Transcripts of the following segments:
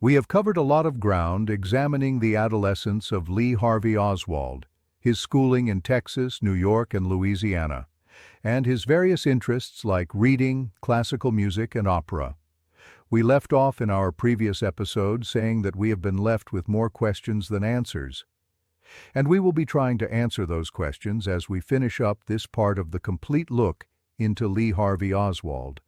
We have covered a lot of ground examining the adolescence of Lee Harvey Oswald, his schooling in Texas, New York, and Louisiana, and his various interests like reading, classical music, and opera. We left off in our previous episode saying that we have been left with more questions than answers. And we will be trying to answer those questions as we finish up this part of the complete look into Lee Harvey Oswald.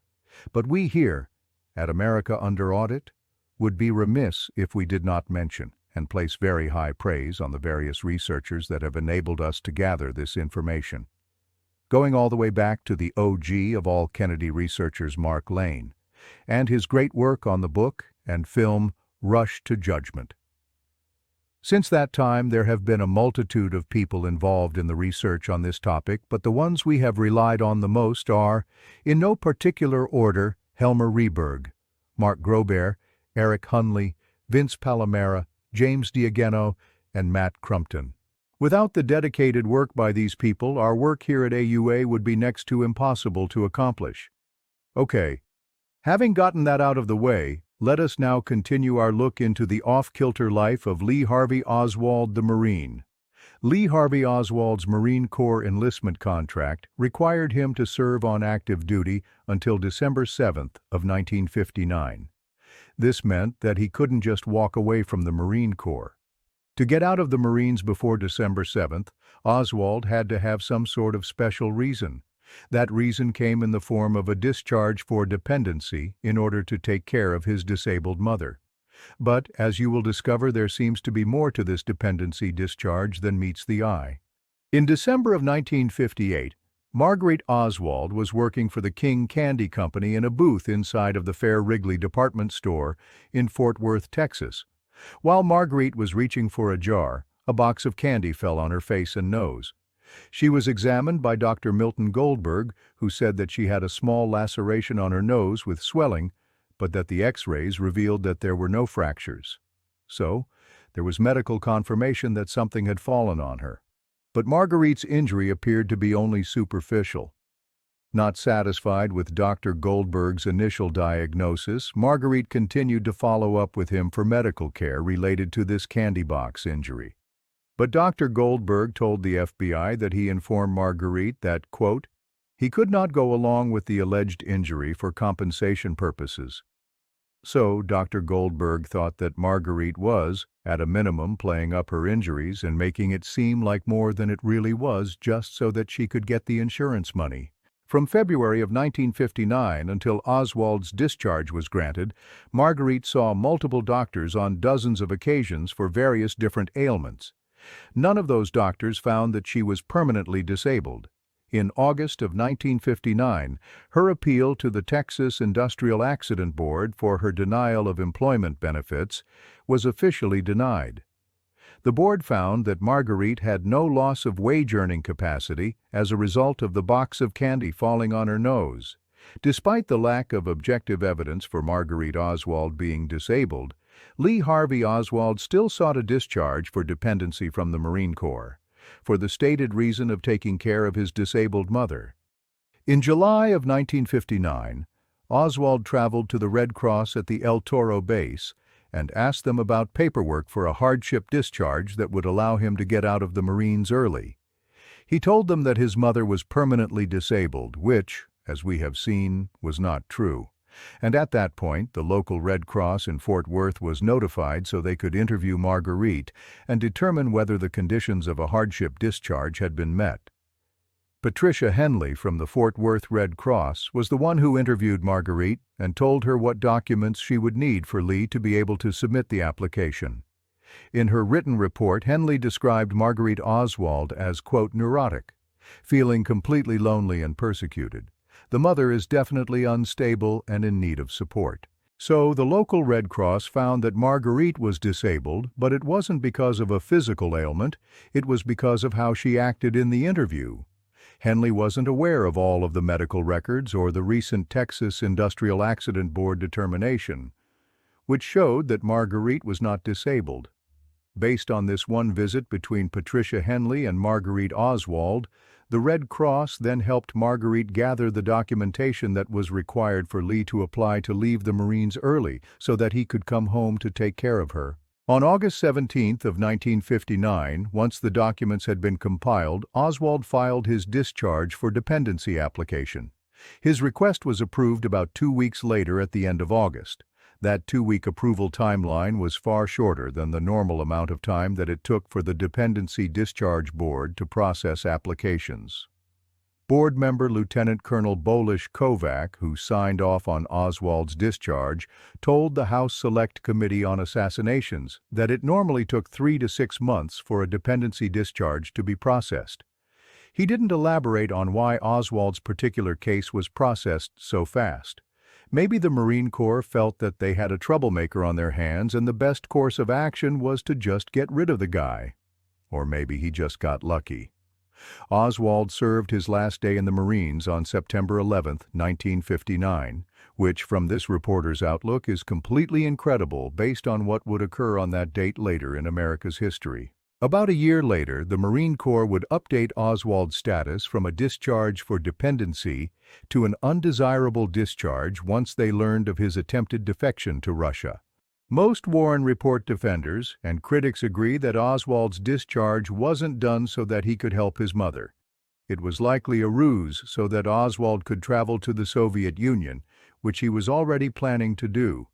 But we here, at America Under Audit, would be remiss if we did not mention and place very high praise on the various researchers that have enabled us to gather this information. Going all the way back to the OG of all Kennedy researchers, Mark Lane, and his great work on the book and film Rush to Judgment. Since that time, there have been a multitude of people involved in the research on this topic, but the ones we have relied on the most are, in no particular order, Helmer Rehberg, Mark Grobert, Eric Hunley, Vince Palomera, James Diageno, and Matt Crumpton. Without the dedicated work by these people, our work here at AUA would be next to impossible to accomplish. Okay, having gotten that out of the way, let us now continue our look into the off-kilter life of Lee Harvey Oswald the Marine. Lee Harvey Oswald's Marine Corps enlistment contract required him to serve on active duty until December 7th of 1959. This meant that he couldn't just walk away from the Marine Corps. To get out of the Marines before December 7th, Oswald had to have some sort of special reason. That reason came in the form of a discharge for dependency in order to take care of his disabled mother. But, as you will discover, there seems to be more to this dependency discharge than meets the eye. In December of 1958, Marguerite Oswald was working for the King Candy Company in a booth inside of the Fair Wrigley department store in Fort Worth, Texas. While Marguerite was reaching for a jar, a box of candy fell on her face and nose. She was examined by Dr. Milton Goldberg, who said that she had a small laceration on her nose with swelling, but that the X-rays revealed that there were no fractures. So, there was medical confirmation that something had fallen on her. But Marguerite's injury appeared to be only superficial. Not satisfied with Dr. Goldberg's initial diagnosis, Marguerite continued to follow up with him for medical care related to this candy box injury. But Dr. Goldberg told the FBI that he informed Marguerite that, quote, he could not go along with the alleged injury for compensation purposes. So, Dr. Goldberg thought that Marguerite was, at a minimum, playing up her injuries and making it seem like more than it really was just so that she could get the insurance money. From February of 1959 until Oswald's discharge was granted, Marguerite saw multiple doctors on dozens of occasions for various different ailments. None of those doctors found that she was permanently disabled. In August of 1959, her appeal to the Texas Industrial Accident Board for her denial of employment benefits was officially denied. The board found that Marguerite had no loss of wage-earning capacity as a result of the box of candy falling on her nose. Despite the lack of objective evidence for Marguerite Oswald being disabled, Lee Harvey Oswald still sought a discharge for dependency from the Marine Corps, for the stated reason of taking care of his disabled mother. In July of 1959, Oswald traveled to the Red Cross at the El Toro base and asked them about paperwork for a hardship discharge that would allow him to get out of the Marines early. He told them that his mother was permanently disabled, which, as we have seen, was not true. And at that point, the local Red Cross in Fort Worth was notified so they could interview Marguerite and determine whether the conditions of a hardship discharge had been met. Patricia Henley from the Fort Worth Red Cross was the one who interviewed Marguerite and told her what documents she would need for Lee to be able to submit the application. In her written report, Henley described Marguerite Oswald as, quote, neurotic, feeling completely lonely and persecuted. The mother is definitely unstable and in need of support. So the local Red Cross found that Marguerite was disabled, but it wasn't because of a physical ailment, it was because of how she acted in the interview. Henley wasn't aware of all of the medical records or the recent Texas Industrial Accident Board determination, which showed that Marguerite was not disabled. Based on this one visit between Patricia Henley and Marguerite Oswald, The Red Cross then helped Marguerite gather the documentation that was required for Lee to apply to leave the Marines early so that he could come home to take care of her. On August 17th of 1959, once the documents had been compiled, Oswald filed his discharge for dependency application. His request was approved about 2 weeks later at the end of August. That 2-week approval timeline was far shorter than the normal amount of time that it took for the Dependency Discharge Board to process applications. Board member Lieutenant Colonel Bolish Kovac, who signed off on Oswald's discharge, told the House Select Committee on Assassinations that it normally took 3 to 6 months for a dependency discharge to be processed. He didn't elaborate on why Oswald's particular case was processed so fast. Maybe the Marine Corps felt that they had a troublemaker on their hands and the best course of action was to just get rid of the guy. Or maybe he just got lucky. Oswald served his last day in the Marines on September 11, 1959, which, from this reporter's outlook, is completely incredible based on what would occur on that date later in America's history. About a year later, the Marine Corps would update Oswald's status from a discharge for dependency to an undesirable discharge once they learned of his attempted defection to Russia. Most Warren Report defenders and critics agree that Oswald's discharge wasn't done so that he could help his mother. It was likely a ruse so that Oswald could travel to the Soviet Union, which he was already planning to do.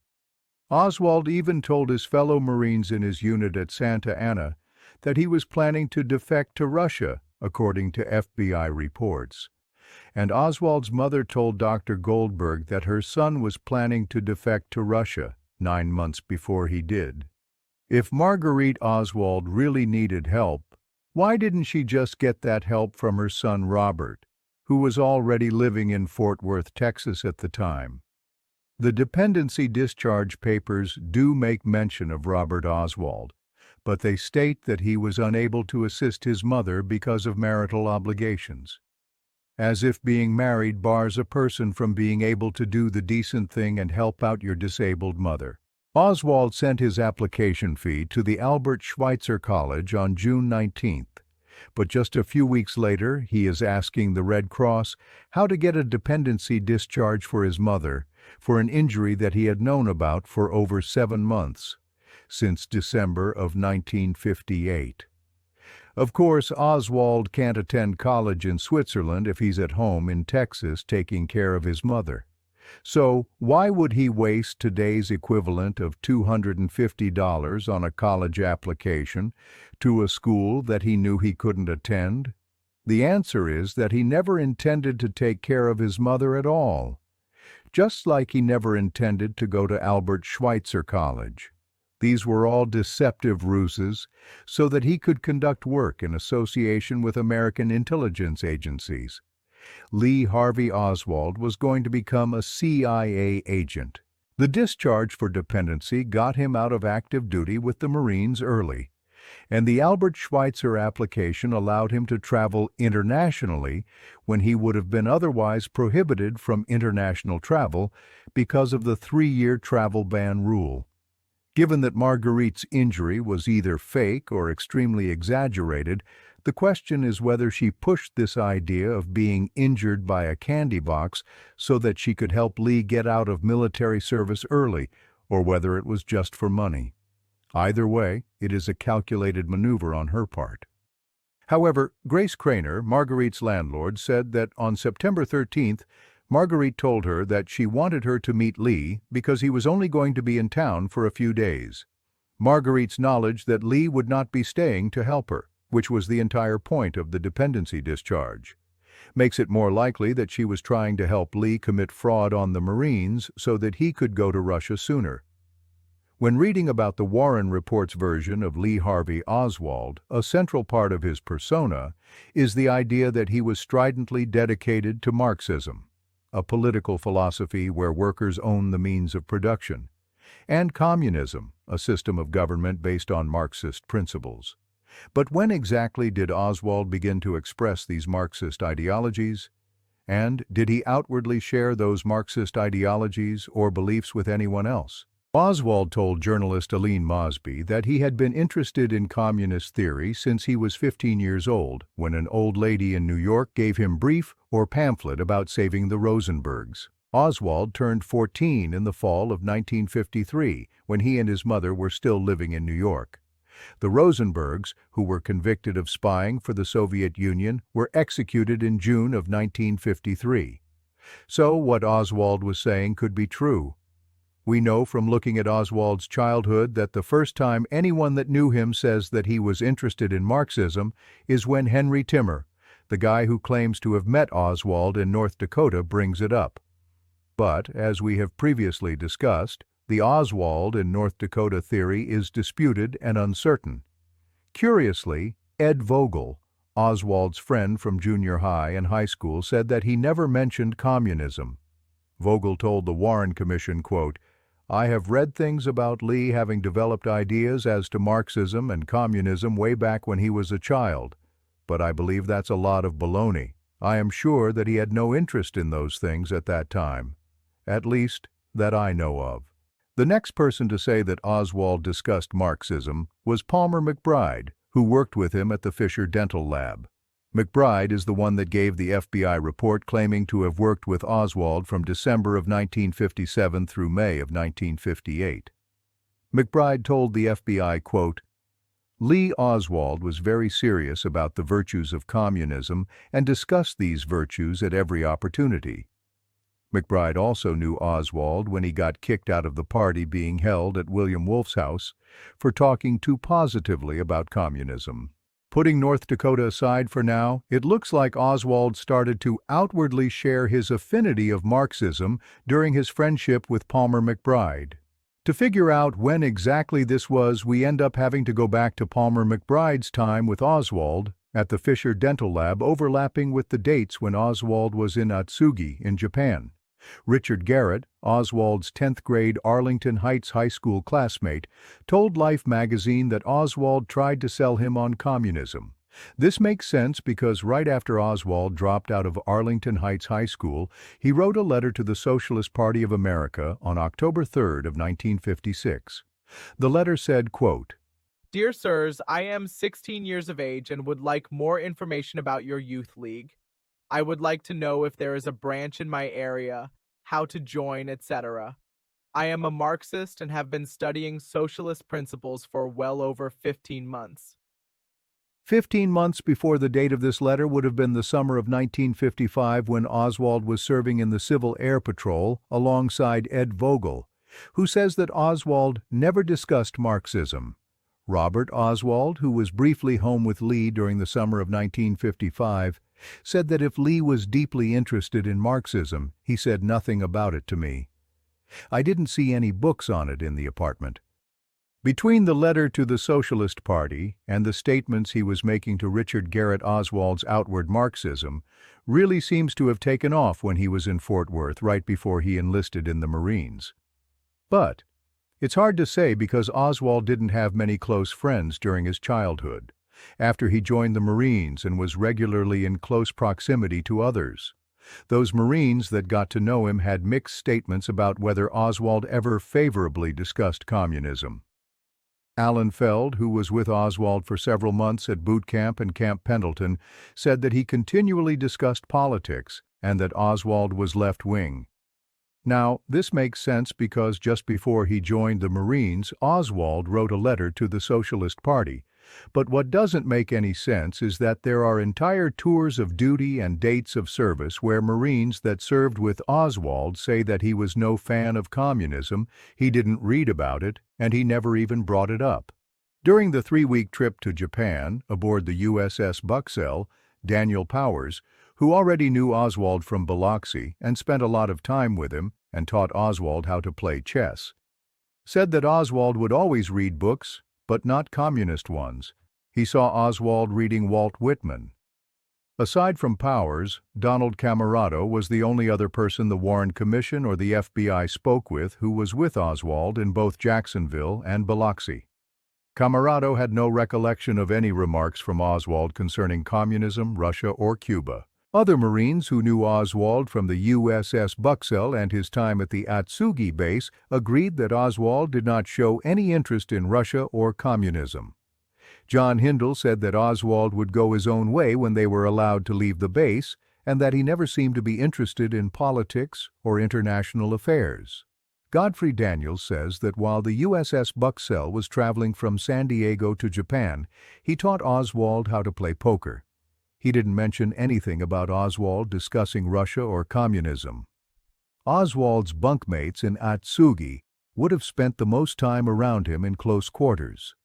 Oswald even told his fellow Marines in his unit at Santa Ana that he was planning to defect to Russia, according to FBI reports. And Oswald's mother told Dr. Goldberg that her son was planning to defect to Russia 9 months before he did. If Marguerite Oswald really needed help, why didn't she just get that help from her son Robert, who was already living in Fort Worth, Texas at the time? The dependency discharge papers do make mention of Robert Oswald, but they state that he was unable to assist his mother because of marital obligations. As if being married bars a person from being able to do the decent thing and help out your disabled mother. Oswald sent his application fee to the Albert Schweitzer College on June 19th, but just a few weeks later he is asking the Red Cross how to get a dependency discharge for his mother for an injury that he had known about for over 7 months, since December of 1958. Of course, Oswald can't attend college in Switzerland if he's at home in Texas taking care of his mother. So why would he waste today's equivalent of $250 on a college application to a school that he knew he couldn't attend? The answer is that he never intended to take care of his mother at all, just like he never intended to go to Albert Schweitzer College. These were all deceptive ruses so that he could conduct work in association with American intelligence agencies. Lee Harvey Oswald was going to become a CIA agent. The discharge for dependency got him out of active duty with the Marines early, and the Albert Schweitzer application allowed him to travel internationally when he would have been otherwise prohibited from international travel because of the 3-year travel ban rule. Given that Marguerite's injury was either fake or extremely exaggerated, the question is whether she pushed this idea of being injured by a candy box so that she could help Lee get out of military service early, or whether it was just for money. Either way, it is a calculated maneuver on her part. However, Grace Craner, Marguerite's landlord, said that on September 13th, Marguerite told her that she wanted her to meet Lee because he was only going to be in town for a few days. Marguerite's knowledge that Lee would not be staying to help her, which was the entire point of the dependency discharge, makes it more likely that she was trying to help Lee commit fraud on the Marines so that he could go to Russia sooner. When reading about the Warren Report's version of Lee Harvey Oswald, a central part of his persona is the idea that he was stridently dedicated to Marxism, a political philosophy where workers own the means of production, and communism, a system of government based on Marxist principles. But when exactly did Oswald begin to express these Marxist ideologies? And did he outwardly share those Marxist ideologies or beliefs with anyone else? Oswald told journalist Aline Mosby that he had been interested in communist theory since he was 15 years old, when an old lady in New York gave him brief or pamphlet about saving the Rosenbergs. Oswald turned 14 in the fall of 1953, when he and his mother were still living in New York. The Rosenbergs, who were convicted of spying for the Soviet Union, were executed in June of 1953. So what Oswald was saying could be true. We know from looking at Oswald's childhood that the first time anyone that knew him says that he was interested in Marxism is when Henry Timmer, the guy who claims to have met Oswald in North Dakota, brings it up. But, as we have previously discussed, the Oswald in North Dakota theory is disputed and uncertain. Curiously, Ed Vogel, Oswald's friend from junior high and high school, said that he never mentioned communism. Vogel told the Warren Commission, quote, "I have read things about Lee having developed ideas as to Marxism and communism way back when he was a child, but I believe that's a lot of baloney. I am sure that he had no interest in those things at that time. At least, that I know of." The next person to say that Oswald discussed Marxism was Palmer McBride, who worked with him at the Fisher Dental Lab. McBride is the one that gave the FBI report claiming to have worked with Oswald from December of 1957 through May of 1958. McBride told the FBI, quote, "Lee Oswald was very serious about the virtues of communism and discussed these virtues at every opportunity." McBride also knew Oswald when he got kicked out of the party being held at William Wolfe's house for talking too positively about communism. Putting North Dakota aside for now, it looks like Oswald started to outwardly share his affinity of Marxism during his friendship with Palmer McBride. To figure out when exactly this was, we end up having to go back to Palmer McBride's time with Oswald at the Fisher Dental Lab, overlapping with the dates when Oswald was in Atsugi in Japan. Richard Garrett, Oswald's 10th grade Arlington Heights High School classmate, told Life magazine that Oswald tried to sell him on communism. This makes sense because right after Oswald dropped out of Arlington Heights High School, he wrote a letter to the Socialist Party of America on October 3rd of 1956. The letter said, quote, "Dear Sirs, I am 16 years of age and would like more information about your youth league. I would like to know if there is a branch in my area, how to join, etc. I am a Marxist and have been studying socialist principles for well over 15 months. 15 months before the date of this letter would have been the summer of 1955, when Oswald was serving in the Civil Air Patrol alongside Ed Vogel, who says that Oswald never discussed Marxism. Robert Oswald, who was briefly home with Lee during the summer of 1955, said that if Lee was deeply interested in Marxism, he said nothing about it to me. I didn't see any books on it in the apartment. Between the letter to the Socialist Party and the statements he was making to Richard Garrett, Oswald's outward Marxism really seems to have taken off when he was in Fort Worth right before he enlisted in the Marines. But it's hard to say because Oswald didn't have many close friends during his childhood, after he joined the Marines and was regularly in close proximity to others. Those Marines that got to know him had mixed statements about whether Oswald ever favorably discussed communism. Alan Feld, who was with Oswald for several months at boot camp and Camp Pendleton, said that he continually discussed politics and that Oswald was left-wing. Now, this makes sense because just before he joined the Marines, Oswald wrote a letter to the Socialist Party. But what doesn't make any sense is that there are entire tours of duty and dates of service where Marines that served with Oswald say that he was no fan of communism, he didn't read about it, and he never even brought it up. During the 3-week trip to Japan, aboard the USS Buxell, Daniel Powers, who already knew Oswald from Biloxi and spent a lot of time with him and taught Oswald how to play chess, said that Oswald would always read books, but not communist ones. He saw Oswald reading Walt Whitman. Aside from Powers, Donald Camerado was the only other person the Warren Commission or the FBI spoke with who was with Oswald in both Jacksonville and Biloxi. Camerado had no recollection of any remarks from Oswald concerning communism, Russia, or Cuba. Other Marines who knew Oswald from the USS Buxell and his time at the Atsugi base agreed that Oswald did not show any interest in Russia or communism. John Hindle said that Oswald would go his own way when they were allowed to leave the base, and that he never seemed to be interested in politics or international affairs. Godfrey Daniels says that while the USS Buxell was traveling from San Diego to Japan, he taught Oswald how to play poker. He didn't mention anything about Oswald discussing Russia or communism. Oswald's bunkmates in Atsugi would have spent the most time around him in close quarters.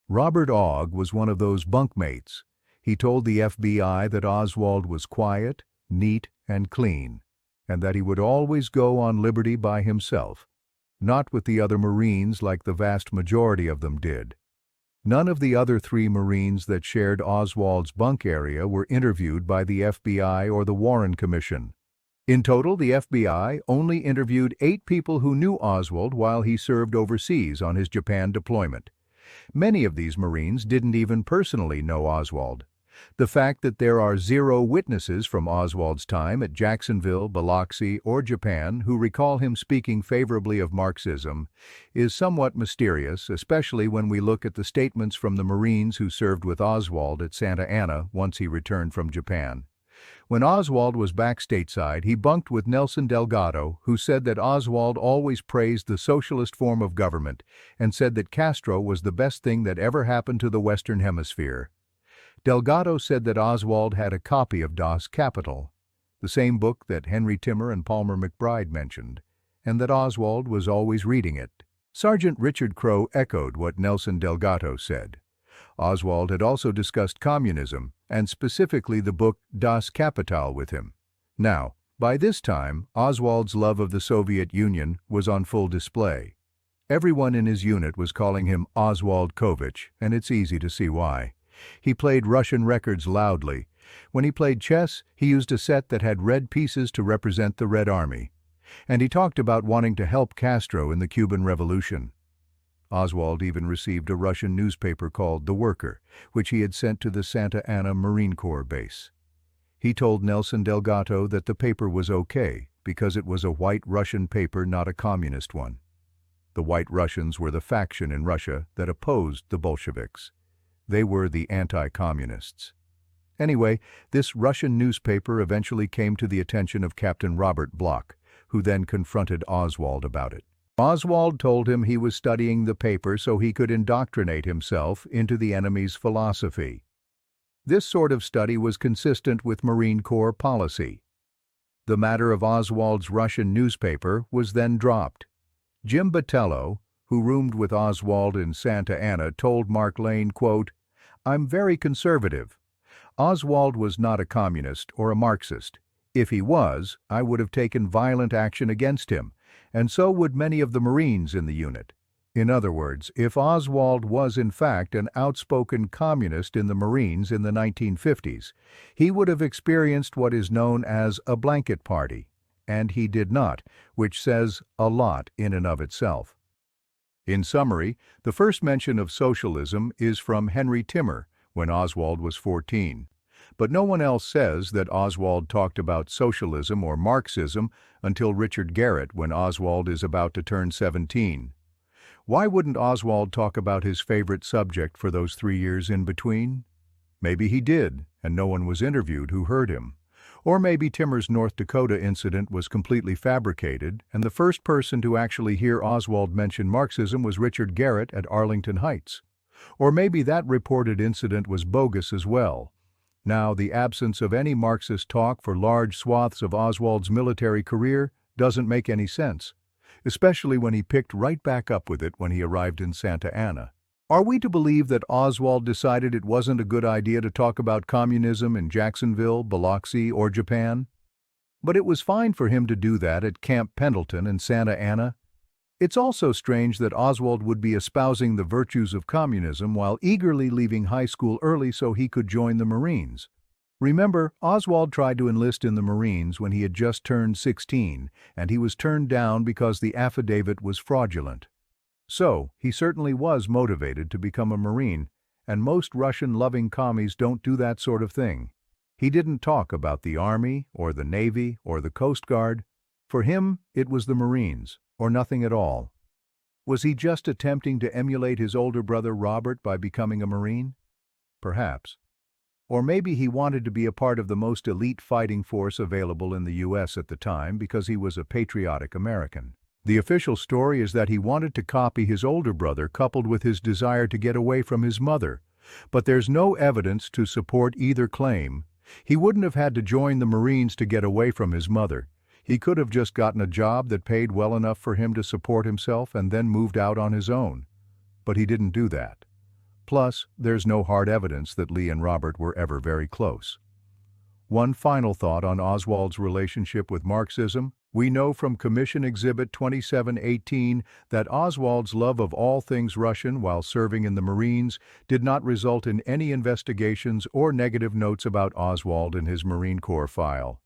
Robert Ogg was one of those bunkmates. He told the FBI that Oswald was quiet, neat, and clean, and that he would always go on liberty by himself, not with the other Marines like the vast majority of them did. None of the other 3 Marines that shared Oswald's bunk area were interviewed by the FBI or the Warren Commission. In total, the FBI only interviewed 8 people who knew Oswald while he served overseas on his Japan deployment. Many of these Marines didn't even personally know Oswald. The fact that there are 0 witnesses from Oswald's time at Jacksonville, Biloxi, or Japan who recall him speaking favorably of Marxism is somewhat mysterious, especially when we look at the statements from the Marines who served with Oswald at Santa Ana once he returned from Japan. When Oswald was back stateside, he bunked with Nelson Delgado, who said that Oswald always praised the socialist form of government and said that Castro was the best thing that ever happened to the Western Hemisphere. Delgado said that Oswald had a copy of Das Kapital, the same book that Henry Timmer and Palmer McBride mentioned, and that Oswald was always reading it. Sergeant Richard Crowe echoed what Nelson Delgado said. Oswald had also discussed communism, and specifically the book Das Kapital with him. Now, by this time, Oswald's love of the Soviet Union was on full display. Everyone in his unit was calling him Oswald Kovich, and it's easy to see why. He played Russian records loudly. When he played chess, he used a set that had red pieces to represent the Red Army. And he talked about wanting to help Castro in the Cuban Revolution. Oswald even received a Russian newspaper called The Worker, which he had sent to the Santa Ana Marine Corps base. He told Nelson Delgado that the paper was okay because it was a white Russian paper, not a communist one. The White Russians were the faction in Russia that opposed the Bolsheviks. They were the anti-communists. Anyway, this Russian newspaper eventually came to the attention of Captain Robert Bloch, who then confronted Oswald about it. Oswald told him he was studying the paper so he could indoctrinate himself into the enemy's philosophy. This sort of study was consistent with Marine Corps policy. The matter of Oswald's Russian newspaper was then dropped. Jim Botello, who roomed with Oswald in Santa Ana, told Mark Lane, quote, "I'm very conservative. Oswald was not a communist or a Marxist. If he was, I would have taken violent action against him, and so would many of the Marines in the unit. In other words, if Oswald was in fact an outspoken communist in the Marines in the 1950s, he would have experienced what is known as a blanket party, and he did not, which says a lot in and of itself." In summary, the first mention of socialism is from Henry Timmer when Oswald was 14. But no one else says that Oswald talked about socialism or Marxism until Richard Garrett when Oswald is about to turn 17. Why wouldn't Oswald talk about his favorite subject for those 3 years in between? Maybe he did, and no one was interviewed who heard him. Or maybe Timmer's North Dakota incident was completely fabricated, and the first person to actually hear Oswald mention Marxism was Richard Garrett at Arlington Heights. Or maybe that reported incident was bogus as well. Now, the absence of any Marxist talk for large swaths of Oswald's military career doesn't make any sense, especially when he picked right back up with it when he arrived in Santa Ana. Are we to believe that Oswald decided it wasn't a good idea to talk about communism in Jacksonville, Biloxi, or Japan? But it was fine for him to do that at Camp Pendleton in Santa Ana. It's also strange that Oswald would be espousing the virtues of communism while eagerly leaving high school early so he could join the Marines. Remember, Oswald tried to enlist in the Marines when he had just turned 16, and he was turned down because the affidavit was fraudulent. So, he certainly was motivated to become a Marine, and most Russian-loving commies don't do that sort of thing. He didn't talk about the Army or the Navy or the Coast Guard. For him, it was the Marines, or nothing at all. Was he just attempting to emulate his older brother Robert by becoming a Marine? Perhaps. Or maybe he wanted to be a part of the most elite fighting force available in the U.S. at the time because he was a patriotic American. The official story is that he wanted to copy his older brother coupled with his desire to get away from his mother, but there's no evidence to support either claim. He wouldn't have had to join the Marines to get away from his mother. He could have just gotten a job that paid well enough for him to support himself and then moved out on his own. But he didn't do that. Plus, there's no hard evidence that Lee and Robert were ever very close. One final thought on Oswald's relationship with Marxism. We know from Commission Exhibit 2718 that Oswald's love of all things Russian while serving in the Marines did not result in any investigations or negative notes about Oswald in his Marine Corps file.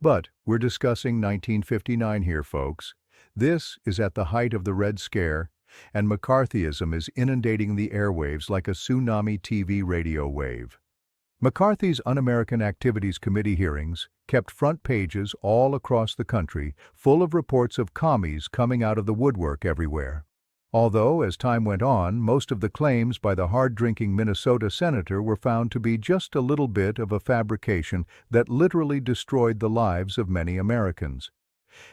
But we're discussing 1959 here, folks. This is at the height of the Red Scare, and McCarthyism is inundating the airwaves like a tsunami TV radio wave. McCarthy's Un-American Activities Committee hearings kept front pages all across the country full of reports of commies coming out of the woodwork everywhere. Although, as time went on, most of the claims by the hard-drinking Minnesota senator were found to be just a little bit of a fabrication that literally destroyed the lives of many Americans.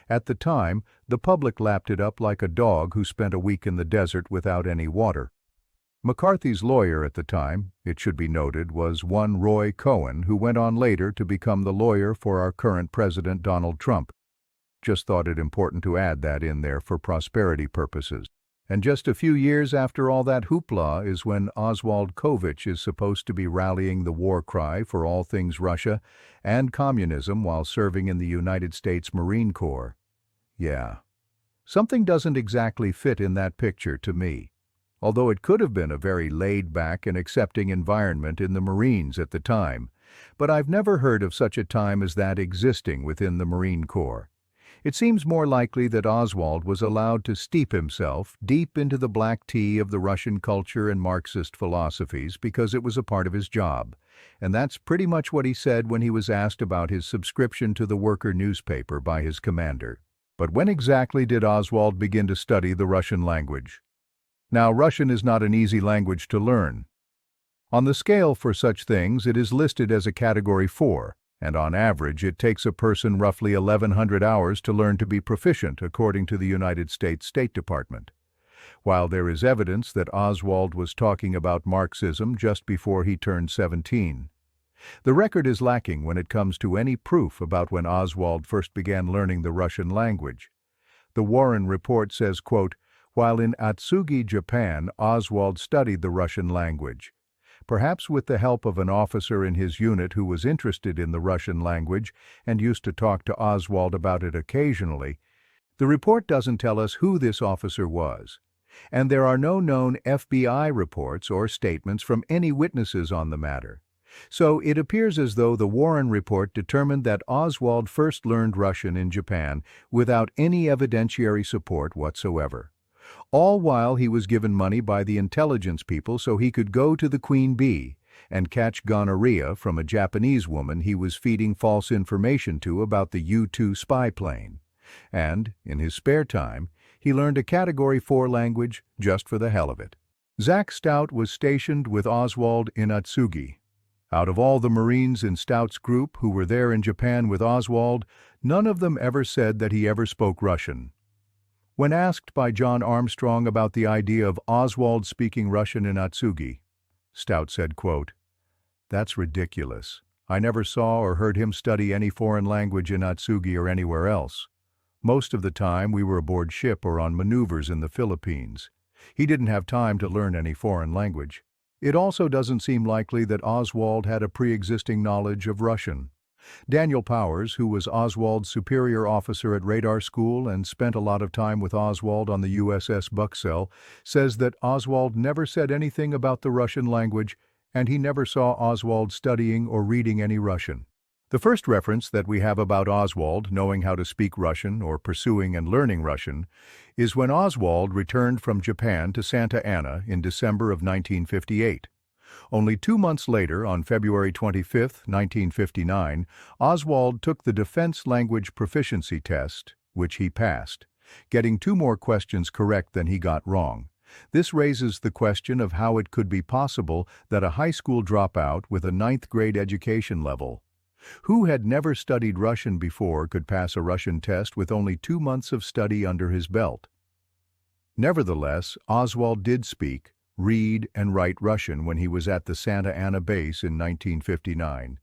At the time, the public lapped it up like a dog who spent a week in the desert without any water. McCarthy's lawyer at the time, it should be noted, was one Roy Cohen, who went on later to become the lawyer for our current president, Donald Trump. Just thought it important to add that in there for prosperity purposes. And just a few years after all that hoopla is when Oswald Kovich is supposed to be rallying the war cry for all things Russia and communism while serving in the United States Marine Corps. Yeah. Something doesn't exactly fit in that picture to me, although it could have been a very laid-back and accepting environment in the Marines at the time, but I've never heard of such a time as that existing within the Marine Corps. It seems more likely that Oswald was allowed to steep himself deep into the black tea of the Russian culture and Marxist philosophies because it was a part of his job, and that's pretty much what he said when he was asked about his subscription to the worker newspaper by his commander. But when exactly did Oswald begin to study the Russian language? Now, Russian is not an easy language to learn. On the scale for such things, it is listed as a Category 4, and on average it takes a person roughly 1,100 hours to learn to be proficient, according to the United States State Department. While there is evidence that Oswald was talking about Marxism just before he turned 17, the record is lacking when it comes to any proof about when Oswald first began learning the Russian language. The Warren Report says, quote, "While in Atsugi, Japan, Oswald studied the Russian language. Perhaps with the help of an officer in his unit who was interested in the Russian language and used to talk to Oswald about it occasionally. The report doesn't tell us who this officer was, and there are no known FBI reports or statements from any witnesses on the matter. So it appears as though the Warren Report determined that Oswald first learned Russian in Japan without any evidentiary support whatsoever, all while he was given money by the intelligence people so he could go to the Queen Bee and catch gonorrhea from a Japanese woman he was feeding false information to about the U-2 spy plane. And, in his spare time, he learned a Category 4 language just for the hell of it. Zach Stout was stationed with Oswald in Atsugi. Out of all the Marines in Stout's group who were there in Japan with Oswald, none of them ever said that he ever spoke Russian. When asked by John Armstrong about the idea of Oswald speaking Russian in Atsugi, Stout said, quote, "That's ridiculous. I never saw or heard him study any foreign language in Atsugi or anywhere else. Most of the time we were aboard ship or on maneuvers in the Philippines. He didn't have time to learn any foreign language. It also doesn't seem likely that Oswald had a pre-existing knowledge of Russian." Daniel Powers, who was Oswald's superior officer at radar school and spent a lot of time with Oswald on the USS Buxell, says that Oswald never said anything about the Russian language, and he never saw Oswald studying or reading any Russian. The first reference that we have about Oswald knowing how to speak Russian or pursuing and learning Russian is when Oswald returned from Japan to Santa Ana in December of 1958. Only 2 months later, on February 25, 1959, Oswald took the Defense Language Proficiency Test, which he passed, getting 2 more questions correct than he got wrong. This raises the question of how it could be possible that a high school dropout with a ninth-grade education level, who had never studied Russian before, could pass a Russian test with only 2 months of study under his belt. Nevertheless, Oswald did speak, read, and write Russian when he was at the Santa Ana base in 1959.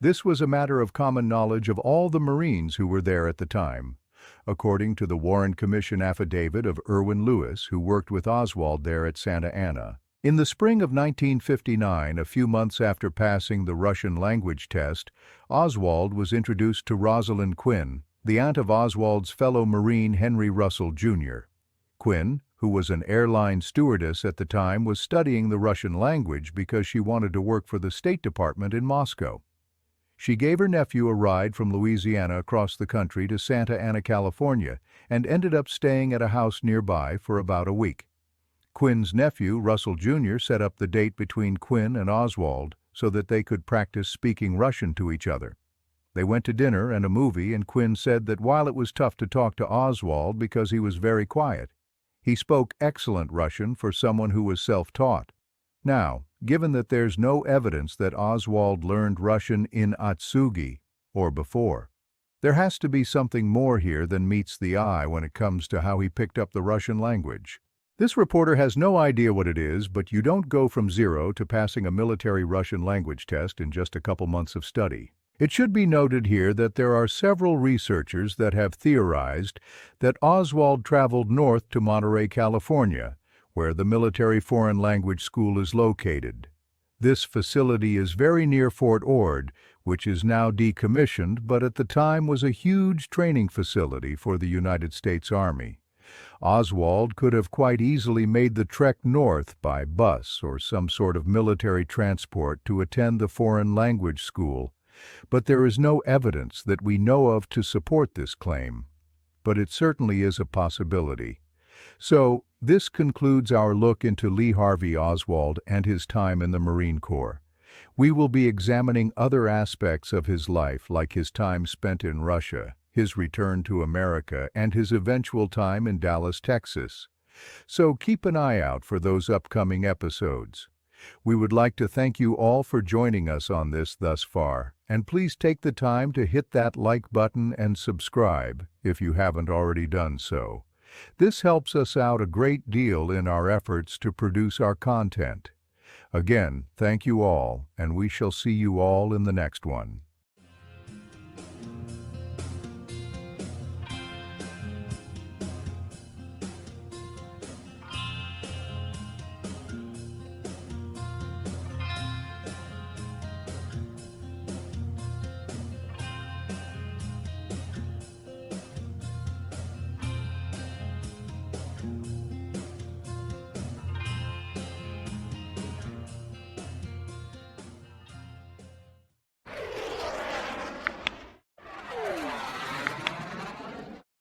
This was a matter of common knowledge of all the Marines who were there at the time. According to the Warren Commission affidavit of Irwin Lewis, who worked with Oswald there at Santa Ana. In the spring of 1959, a few months after passing the Russian language test, Oswald was introduced to Rosalind Quinn, the aunt of Oswald's fellow Marine Henry Russell, Jr. Quinn, who was an airline stewardess at the time, was studying the Russian language because she wanted to work for the State Department in Moscow. She gave her nephew a ride from Louisiana across the country to Santa Ana, California, and ended up staying at a house nearby for about a week. Quinn's nephew, Russell Jr., set up the date between Quinn and Oswald so that they could practice speaking Russian to each other. They went to dinner and a movie, and Quinn said that while it was tough to talk to Oswald because he was very quiet, he spoke excellent Russian for someone who was self-taught. Now, given that there's no evidence that Oswald learned Russian in Atsugi or before, there has to be something more here than meets the eye when it comes to how he picked up the Russian language. This reporter has no idea what it is, but you don't go from zero to passing a military Russian language test in just a couple months of study. It should be noted here that there are several researchers that have theorized that Oswald traveled north to Monterey, California, where the military foreign language school is located. This facility is very near Fort Ord, which is now decommissioned, but at the time was a huge training facility for the United States Army. Oswald could have quite easily made the trek north by bus or some sort of military transport to attend the foreign language school, but there is no evidence that we know of to support this claim. But it certainly is a possibility. So, this concludes our look into Lee Harvey Oswald and his time in the Marine Corps. We will be examining other aspects of his life, like his time spent in Russia, his return to America, and his eventual time in Dallas, Texas. So keep an eye out for those upcoming episodes. We would like to thank you all for joining us on this thus far, and please take the time to hit that like button and subscribe if you haven't already done so. This helps us out a great deal in our efforts to produce our content. Again, thank you all, and we shall see you all in the next one.